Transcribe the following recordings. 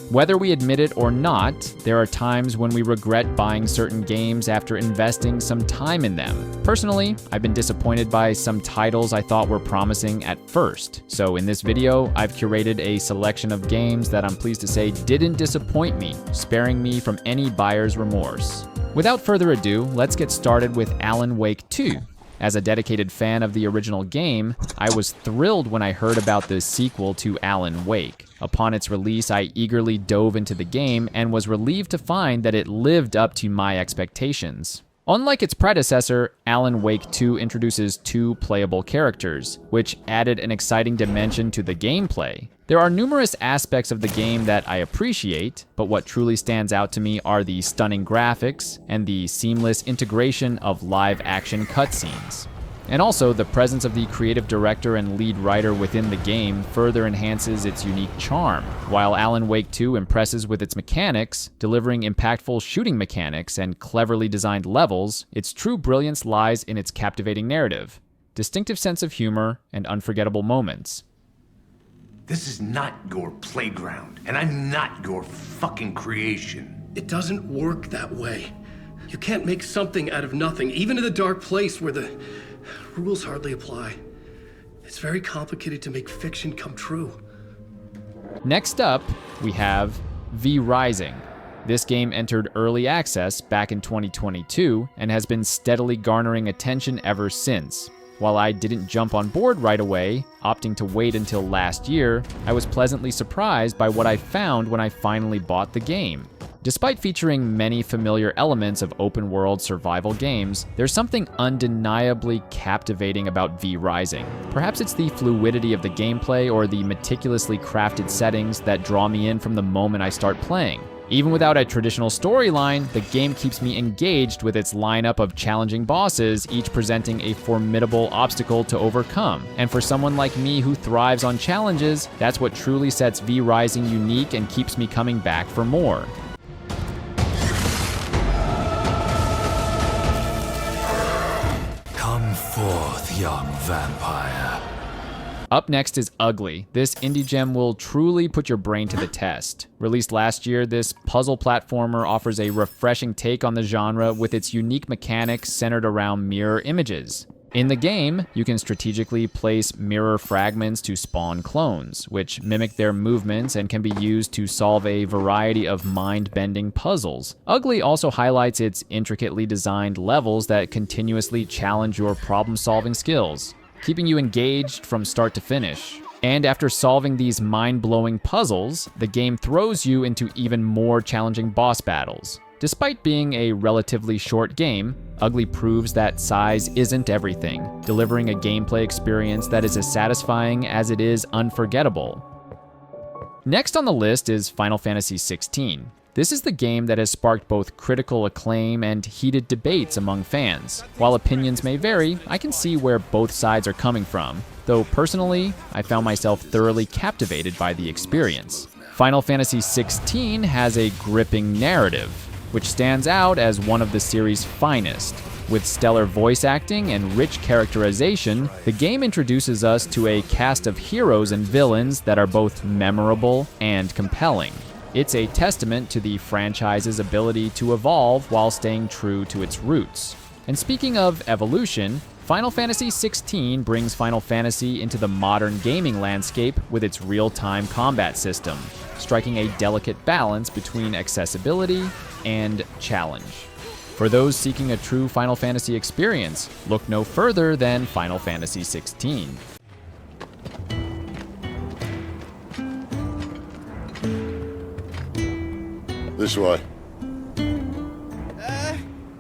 Whether we admit it or not, there are times when we regret buying certain games after investing some time in them. Personally, I've been disappointed by some titles I thought were promising at first. So in this video, I've curated a selection of games that I'm pleased to say didn't disappoint me, sparing me from any buyer's remorse. Without further ado, let's get started with Alan Wake 2. As a dedicated fan of the original game, I was thrilled when I heard about the sequel to Alan Wake. Upon its release, I eagerly dove into the game and was relieved to find that it lived up to my expectations. Unlike its predecessor, Alan Wake 2 introduces two playable characters, which added an exciting dimension to the gameplay. There are numerous aspects of the game that I appreciate, but what truly stands out to me are the stunning graphics and the seamless integration of live-action cutscenes. And also, the presence of the creative director and lead writer within the game further enhances its unique charm. While Alan Wake 2 impresses with its mechanics, delivering impactful shooting mechanics and cleverly designed levels, its true brilliance lies in its captivating narrative, distinctive sense of humor, and unforgettable moments. This is not your playground, and I'm not your fucking creation. It doesn't work that way. You can't make something out of nothing, even in the dark place where the rules hardly apply. It's very complicated to make fiction come true. Next up, we have V Rising. This game entered early access back in 2022 and has been steadily garnering attention ever since. While I didn't jump on board right away, opting to wait until last year, I was pleasantly surprised by what I found when I finally bought the game. Despite featuring many familiar elements of open-world survival games, there's something undeniably captivating about V Rising. Perhaps it's the fluidity of the gameplay or the meticulously crafted settings that draw me in from the moment I start playing. Even without a traditional storyline, the game keeps me engaged with its lineup of challenging bosses, each presenting a formidable obstacle to overcome. And for someone like me who thrives on challenges, that's what truly sets V Rising unique and keeps me coming back for more. Come forth, young vampire. Up next is Ugly. This indie gem will truly put your brain to the test. Released last year, this puzzle platformer offers a refreshing take on the genre with its unique mechanics centered around mirror images. In the game, you can strategically place mirror fragments to spawn clones, which mimic their movements and can be used to solve a variety of mind-bending puzzles. Ugly also highlights its intricately designed levels that continuously challenge your problem-solving skills, keeping you engaged from start to finish. And after solving these mind-blowing puzzles, the game throws you into even more challenging boss battles. Despite being a relatively short game, Ugly proves that size isn't everything, delivering a gameplay experience that is as satisfying as it is unforgettable. Next on the list is Final Fantasy XVI. This is the game that has sparked both critical acclaim and heated debates among fans. While opinions may vary, I can see where both sides are coming from, though personally, I found myself thoroughly captivated by the experience. Final Fantasy XVI has a gripping narrative, which stands out as one of the series' finest. With stellar voice acting and rich characterization, the game introduces us to a cast of heroes and villains that are both memorable and compelling. It's a testament to the franchise's ability to evolve while staying true to its roots. And speaking of evolution, Final Fantasy XVI brings Final Fantasy into the modern gaming landscape with its real-time combat system, striking a delicate balance between accessibility and challenge. For those seeking a true Final Fantasy experience, look no further than Final Fantasy XVI. This way.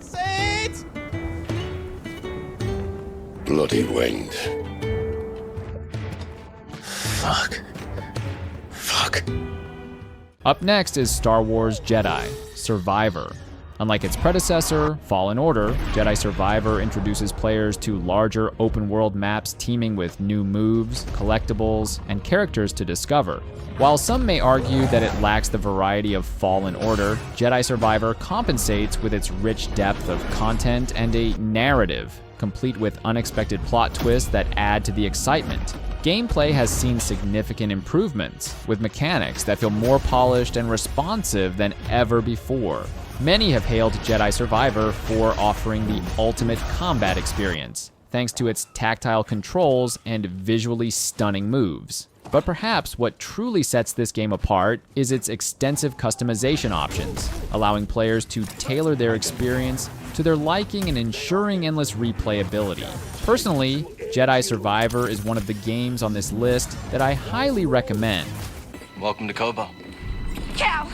Say it! Bloody wind. Fuck. Up next is Star Wars Jedi Survivor. Unlike its predecessor, Fallen Order, Jedi Survivor introduces players to larger open-world maps teeming with new moves, collectibles, and characters to discover. While some may argue that it lacks the variety of Fallen Order, Jedi Survivor compensates with its rich depth of content and a narrative, complete with unexpected plot twists that add to the excitement. Gameplay has seen significant improvements, with mechanics that feel more polished and responsive than ever before. Many have hailed Jedi Survivor for offering the ultimate combat experience, thanks to its tactile controls and visually stunning moves. But perhaps what truly sets this game apart is its extensive customization options, allowing players to tailor their experience to their liking and ensuring endless replayability. Personally, Jedi Survivor is one of the games on this list that I highly recommend. Welcome to Kobo. Cal,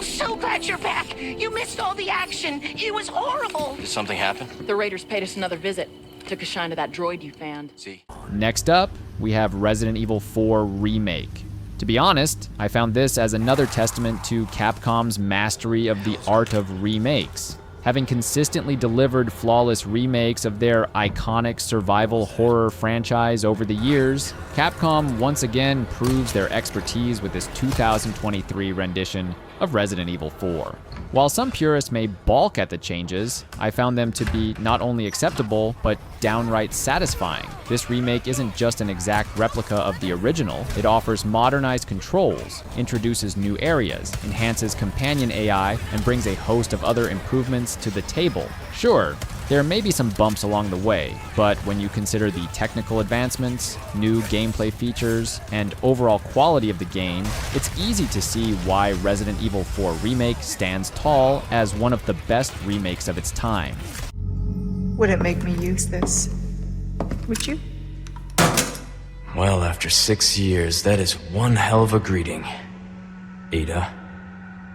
so glad you're back. You missed all the action. It was horrible. Did something happen? The Raiders paid us another visit. Took a shine to that droid you found. See? Next up, we have Resident Evil 4 Remake. To be honest, I found this as another testament to Capcom's mastery of the art of remakes. Having consistently delivered flawless remakes of their iconic survival horror franchise over the years, Capcom once again proves their expertise with this 2023 rendition of Resident Evil 4. While some purists may balk at the changes, I found them to be not only acceptable, but downright satisfying. This remake isn't just an exact replica of the original, it offers modernized controls, introduces new areas, enhances companion AI, and brings a host of other improvements to the table. Sure, there may be some bumps along the way, but when you consider the technical advancements, new gameplay features, and overall quality of the game, it's easy to see why Resident Evil 4 Remake stands tall as one of the best remakes of its time. Wouldn't make me use this, would you? Well, after 6 years, that is one hell of a greeting, Ada.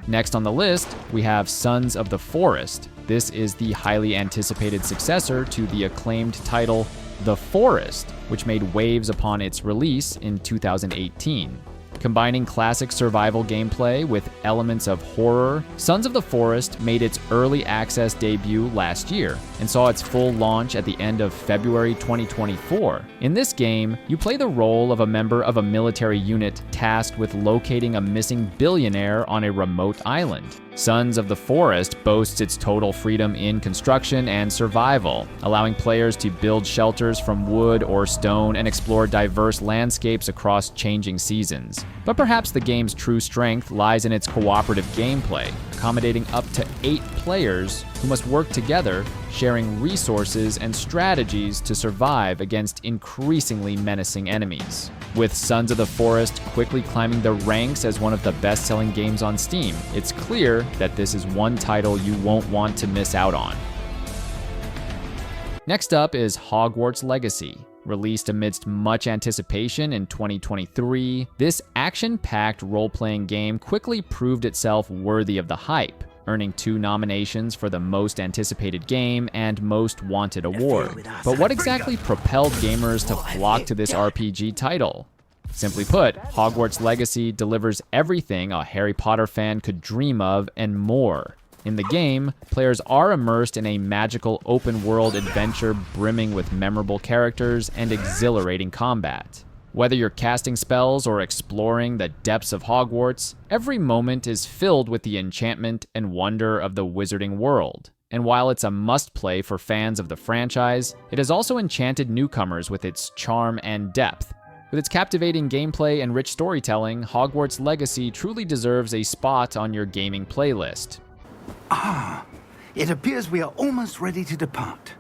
Next on the list, we have Sons of the Forest. This is the highly anticipated successor to the acclaimed title The Forest, which made waves upon its release in 2018. Combining classic survival gameplay with elements of horror, Sons of the Forest made its early access debut last year and saw its full launch at the end of February 2024. In this game, you play the role of a member of a military unit tasked with locating a missing billionaire on a remote island. Sons of the Forest boasts its total freedom in construction and survival, allowing players to build shelters from wood or stone and explore diverse landscapes across changing seasons. But perhaps the game's true strength lies in its cooperative gameplay, accommodating up to 8 players who must work together, sharing resources and strategies to survive against increasingly menacing enemies. With Sons of the Forest quickly climbing the ranks as one of the best-selling games on Steam, it's clear that this is one title you won't want to miss out on. Next up is Hogwarts Legacy. Released amidst much anticipation in 2023, this action-packed role-playing game quickly proved itself worthy of the hype, earning 2 nominations for the Most Anticipated Game and Most Wanted award. But what exactly propelled gamers to flock to this RPG title? Simply put, Hogwarts Legacy delivers everything a Harry Potter fan could dream of and more. In the game, players are immersed in a magical open-world adventure brimming with memorable characters and exhilarating combat. Whether you're casting spells or exploring the depths of Hogwarts, every moment is filled with the enchantment and wonder of the wizarding world. And while it's a must-play for fans of the franchise, it has also enchanted newcomers with its charm and depth. With its captivating gameplay and rich storytelling, Hogwarts Legacy truly deserves a spot on your gaming playlist. It appears we are almost ready to depart.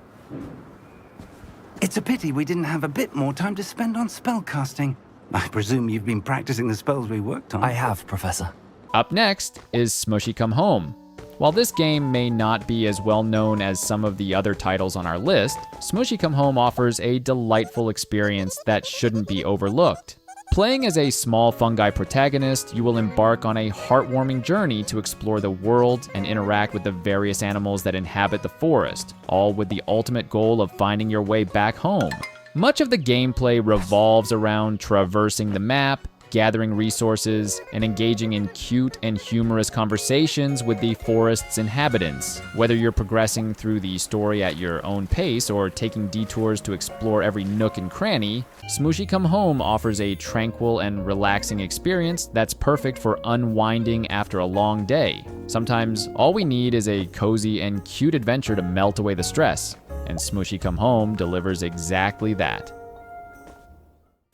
It's a pity we didn't have a bit more time to spend on spellcasting. I presume you've been practicing the spells we worked on. I have, Professor. Up next is Smushy Come Home. While this game may not be as well known as some of the other titles on our list, Smushy Come Home offers a delightful experience that shouldn't be overlooked. Playing as a small fungi protagonist, you will embark on a heartwarming journey to explore the world and interact with the various animals that inhabit the forest, all with the ultimate goal of finding your way back home. Much of the gameplay revolves around traversing the map, gathering resources, and engaging in cute and humorous conversations with the forest's inhabitants. Whether you're progressing through the story at your own pace or taking detours to explore every nook and cranny, Smushy Come Home offers a tranquil and relaxing experience that's perfect for unwinding after a long day. Sometimes all we need is a cozy and cute adventure to melt away the stress, and Smushy Come Home delivers exactly that.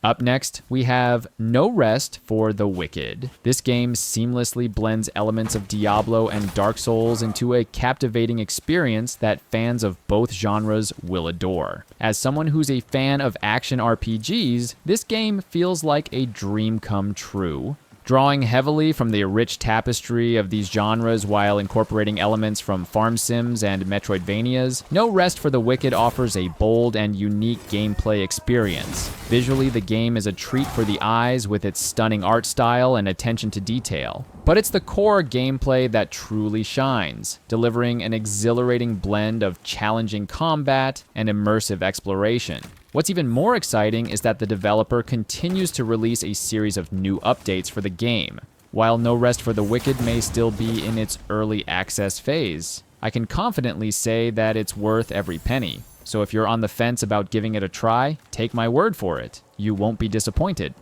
Up next, we have No Rest for the Wicked. This game seamlessly blends elements of Diablo and Dark Souls into a captivating experience that fans of both genres will adore. As someone who's a fan of action RPGs, this game feels like a dream come true. Drawing heavily from the rich tapestry of these genres while incorporating elements from farm sims and Metroidvanias, No Rest for the Wicked offers a bold and unique gameplay experience. Visually, the game is a treat for the eyes with its stunning art style and attention to detail. But it's the core gameplay that truly shines, delivering an exhilarating blend of challenging combat and immersive exploration. What's even more exciting is that the developer continues to release a series of new updates for the game. While No Rest for the Wicked may still be in its early access phase, I can confidently say that it's worth every penny. So if you're on the fence about giving it a try, take my word for it. You won't be disappointed.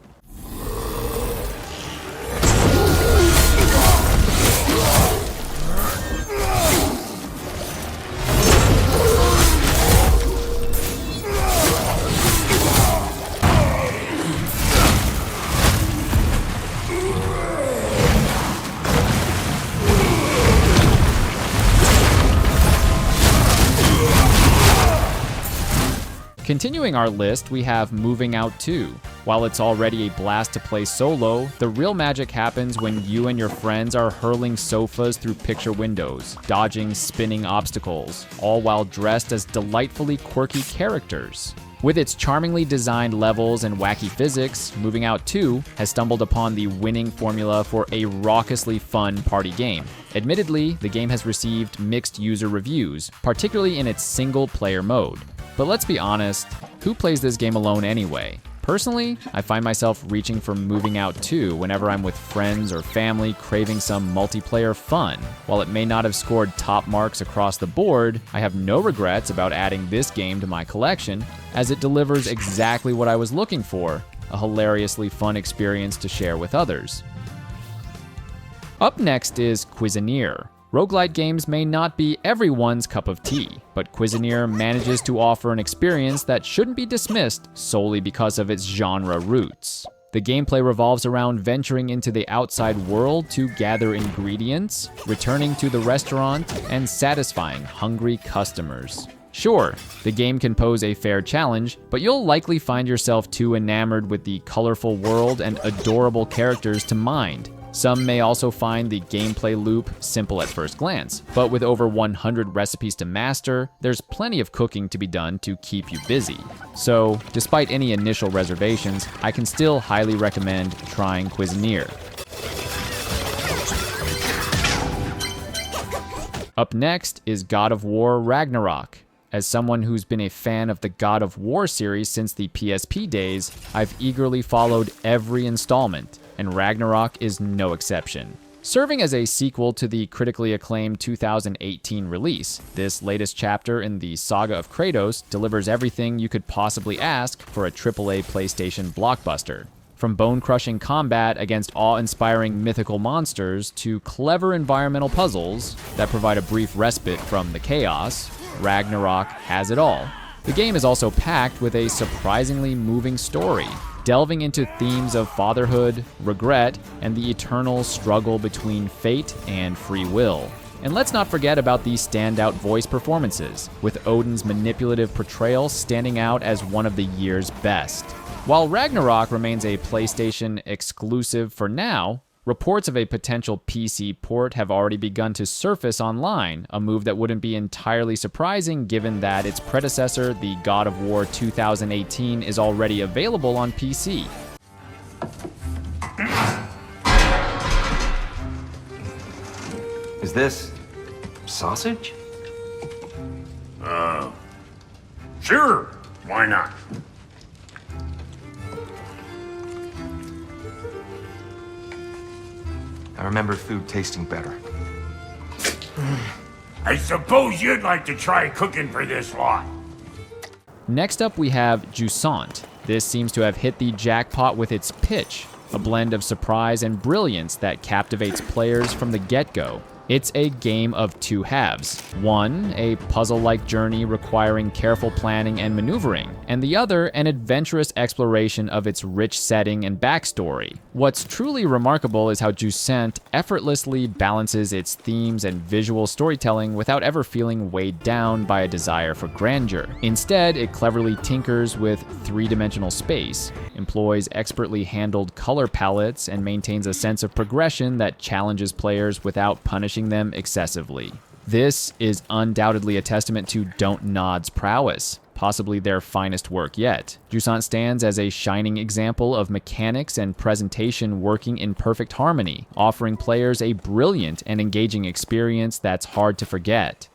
Continuing our list, we have Moving Out 2. While it's already a blast to play solo, the real magic happens when you and your friends are hurling sofas through picture windows, dodging spinning obstacles, all while dressed as delightfully quirky characters. With its charmingly designed levels and wacky physics, Moving Out 2 has stumbled upon the winning formula for a raucously fun party game. Admittedly, the game has received mixed user reviews, particularly in its single-player mode. But let's be honest, who plays this game alone anyway? Personally, I find myself reaching for Moving Out 2 whenever I'm with friends or family craving some multiplayer fun. While it may not have scored top marks across the board, I have no regrets about adding this game to my collection, as it delivers exactly what I was looking for, a hilariously fun experience to share with others. Up next is Cuisineer. Roguelite games may not be everyone's cup of tea, but Cuisineer manages to offer an experience that shouldn't be dismissed solely because of its genre roots. The gameplay revolves around venturing into the outside world to gather ingredients, returning to the restaurant, and satisfying hungry customers. Sure, the game can pose a fair challenge, but you'll likely find yourself too enamored with the colorful world and adorable characters to mind. Some may also find the gameplay loop simple at first glance, but with over 100 recipes to master, there's plenty of cooking to be done to keep you busy. So, despite any initial reservations, I can still highly recommend trying Cuisineer. Up next is God of War Ragnarok. As someone who's been a fan of the God of War series since the PSP days, I've eagerly followed every installment, and Ragnarok is no exception. Serving as a sequel to the critically acclaimed 2018 release, this latest chapter in the saga of Kratos delivers everything you could possibly ask for a AAA PlayStation blockbuster. From bone-crushing combat against awe-inspiring mythical monsters to clever environmental puzzles that provide a brief respite from the chaos, Ragnarok has it all. The game is also packed with a surprisingly moving story, delving into themes of fatherhood, regret, and the eternal struggle between fate and free will. And let's not forget about the standout voice performances, with Odin's manipulative portrayal standing out as one of the year's best. While Ragnarok remains a PlayStation exclusive for now, reports of a potential PC port have already begun to surface online, a move that wouldn't be entirely surprising given that its predecessor, the God of War 2018, is already available on PC. Is this sausage? Sure, why not? I remember food tasting better. I suppose you'd like to try cooking for this lot. Next up, we have Jusant. This seems to have hit the jackpot with its pitch, a blend of surprise and brilliance that captivates players from the get-go. It's a game of two halves. One, a puzzle-like journey requiring careful planning and maneuvering, and the other, an adventurous exploration of its rich setting and backstory. What's truly remarkable is how Jusant effortlessly balances its themes and visual storytelling without ever feeling weighed down by a desire for grandeur. Instead, it cleverly tinkers with three-dimensional space, employs expertly handled color palettes, and maintains a sense of progression that challenges players without punishing them excessively. This is undoubtedly a testament to Don't Nod's prowess, possibly their finest work yet. Jusant stands as a shining example of mechanics and presentation working in perfect harmony, offering players a brilliant and engaging experience that's hard to forget.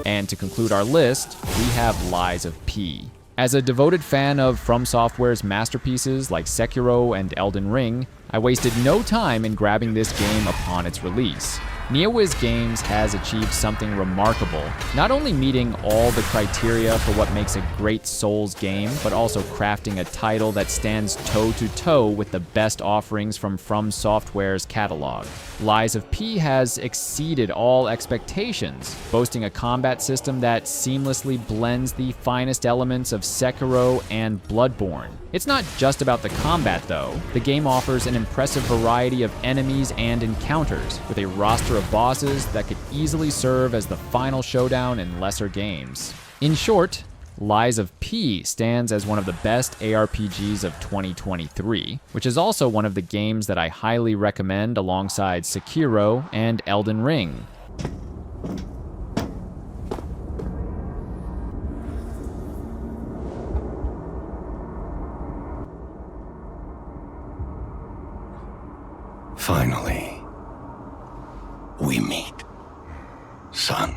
And to conclude our list, we have Lies of P. As a devoted fan of From Software's masterpieces like Sekiro and Elden Ring, I wasted no time in grabbing this game upon its release. NeoWiz Games has achieved something remarkable, not only meeting all the criteria for what makes a great Souls game, but also crafting a title that stands toe-to-toe with the best offerings from Software's catalog. Lies of P has exceeded all expectations, boasting a combat system that seamlessly blends the finest elements of Sekiro and Bloodborne. It's not just about the combat though. The game offers an impressive variety of enemies and encounters, with a roster of bosses that could easily serve as the final showdown in lesser games. In short, Lies of P stands as one of the best ARPGs of 2023, which is also one of the games that I highly recommend alongside Sekiro and Elden Ring. Finally, we meet, son.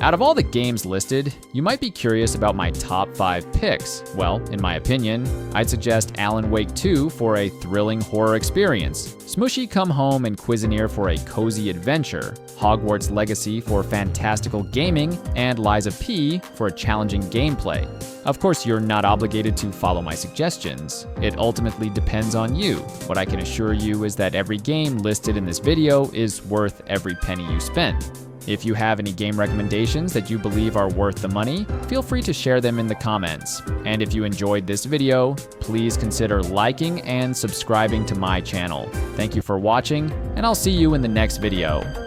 Out of all the games listed, you might be curious about my top 5 picks. Well, in my opinion, I'd suggest Alan Wake 2 for a thrilling horror experience, Smushy Come Home and Cuisinart for a cozy adventure, Hogwarts Legacy for fantastical gaming, and Lies of P for a challenging gameplay. Of course, you're not obligated to follow my suggestions. It ultimately depends on you. What I can assure you is that every game listed in this video is worth every penny you spend. If you have any game recommendations that you believe are worth the money, feel free to share them in the comments. And if you enjoyed this video, please consider liking and subscribing to my channel. Thank you for watching, and I'll see you in the next video.